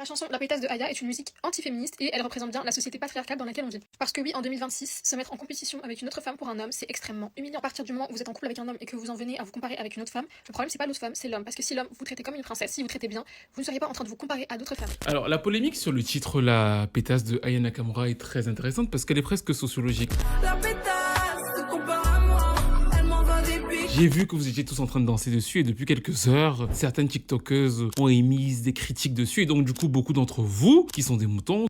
chanson La Pétasse de Aya est une musique anti-féministe et elle représente bien la société patriarcale dans laquelle on vit. Parce que oui, en 2026, se mettre en compétition avec une autre femme pour un homme, c'est extrêmement humiliant. À partir du moment où vous êtes en couple avec un homme et que vous en venez à vous comparer avec une autre femme, le problème c'est pas l'autre femme, c'est l'homme. Parce que si l'homme vous traitez comme une princesse, si vous traitez bien, vous ne seriez pas en train de vous comparer à d'autres femmes. Alors, la polémique sur le titre La Pétasse de Aya Nakamura est très intéressante parce qu'elle est presque sociologique. La pétasse se compare à moi, elle m'envoie des pics. J'ai vu que vous étiez tous en train de danser dessus et depuis quelques heures, certaines tiktokeuses ont émis des critiques dessus et donc du coup, beaucoup d'entre vous, qui sont des moutons,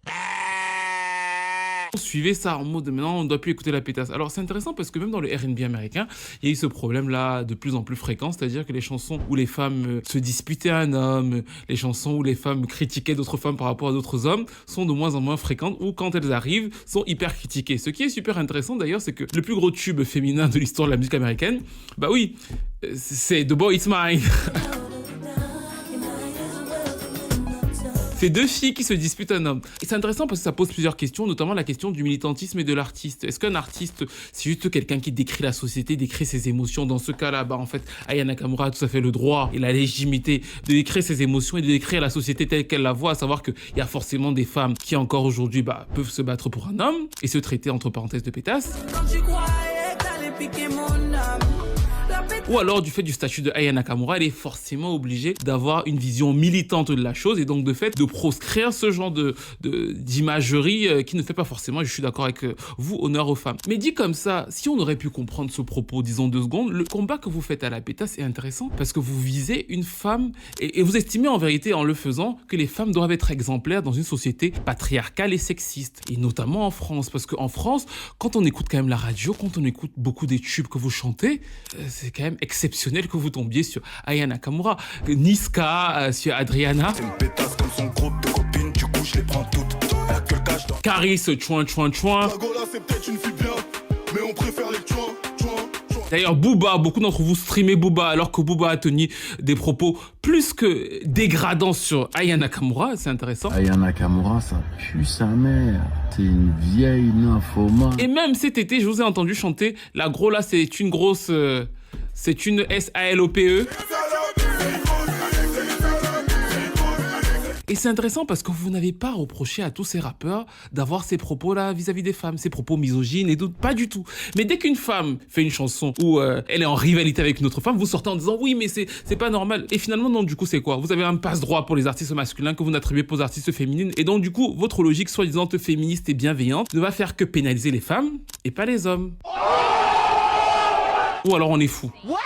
suivez ça en mode maintenant on doit plus écouter la pétasse. Alors c'est intéressant parce que même dans le R&B américain, il y a eu ce problème là de plus en plus fréquent, c'est-à-dire que les chansons où les femmes se disputaient un homme, les chansons où les femmes critiquaient d'autres femmes par rapport à d'autres hommes sont de moins en moins fréquentes ou quand elles arrivent sont hyper critiquées. Ce qui est super intéressant d'ailleurs, c'est que le plus gros tube féminin de l'histoire de la musique américaine, bah oui, c'est The Boy It's Mine. C'est deux filles qui se disputent un homme. Et c'est intéressant parce que ça pose plusieurs questions, notamment la question du militantisme et de l'artiste. Est-ce qu'un artiste, c'est juste quelqu'un qui décrit la société, décrit ses émotions? Dans ce cas-là, bah en fait, Aya Nakamura a tout à fait le droit et la légitimité de décrire ses émotions et de décrire la société telle qu'elle la voit, à savoir qu'il y a forcément des femmes qui encore aujourd'hui peuvent se battre pour un homme et se traiter entre parenthèses de pétasse. Quand tu croyais t'allais piquer mon âme. Ou alors, du fait du statut de Aya Nakamura, elle est forcément obligée d'avoir une vision militante de la chose et donc de fait de proscrire ce genre d'imagerie qui ne fait pas forcément, je suis d'accord avec vous, honneur aux femmes. Mais dit comme ça, si on aurait pu comprendre ce propos, disons 2 secondes, le combat que vous faites à la pétasse est intéressant parce que vous visez une femme et vous estimez en vérité en le faisant que les femmes doivent être exemplaires dans une société patriarcale et sexiste. Et notamment en France, parce qu'en France, quand on écoute quand même la radio, quand on écoute beaucoup des tubes que vous chantez, c'est quand même exceptionnel que vous tombiez sur Aya Nakamura, Niska, sur Adriana. C'est une pétasse comme son groupe de copines, du coup je les prends toutes. Elle a que le cash dans Caris, chouin. la gola, c'est peut-être une fille bien, mais on préfère les chouin. D'ailleurs, Booba, beaucoup d'entre vous streamez Booba alors que Booba a tenu des propos plus que dégradants sur Aya Nakamura, c'est intéressant. Aya Nakamura, ça pue sa mère. C'est une vieille nymphomane. Et même cet été, je vous ai entendu chanter la gros là, c'est une grosse... c'est une SALOPE. Et c'est intéressant parce que vous n'avez pas reproché à tous ces rappeurs d'avoir ces propos-là vis-à-vis des femmes, ces propos misogynes et d'autres, pas du tout. Mais dès qu'une femme fait une chanson où elle est en rivalité avec une autre femme, vous sortez en disant oui, mais c'est pas normal. Et finalement, non, du coup, c'est quoi? Vous avez un passe-droit pour les artistes masculins que vous n'attribuez pas aux artistes féminines. Et donc, du coup, votre logique soi-disant féministe et bienveillante ne va faire que pénaliser les femmes et pas les hommes. Ou alors on est fou. What?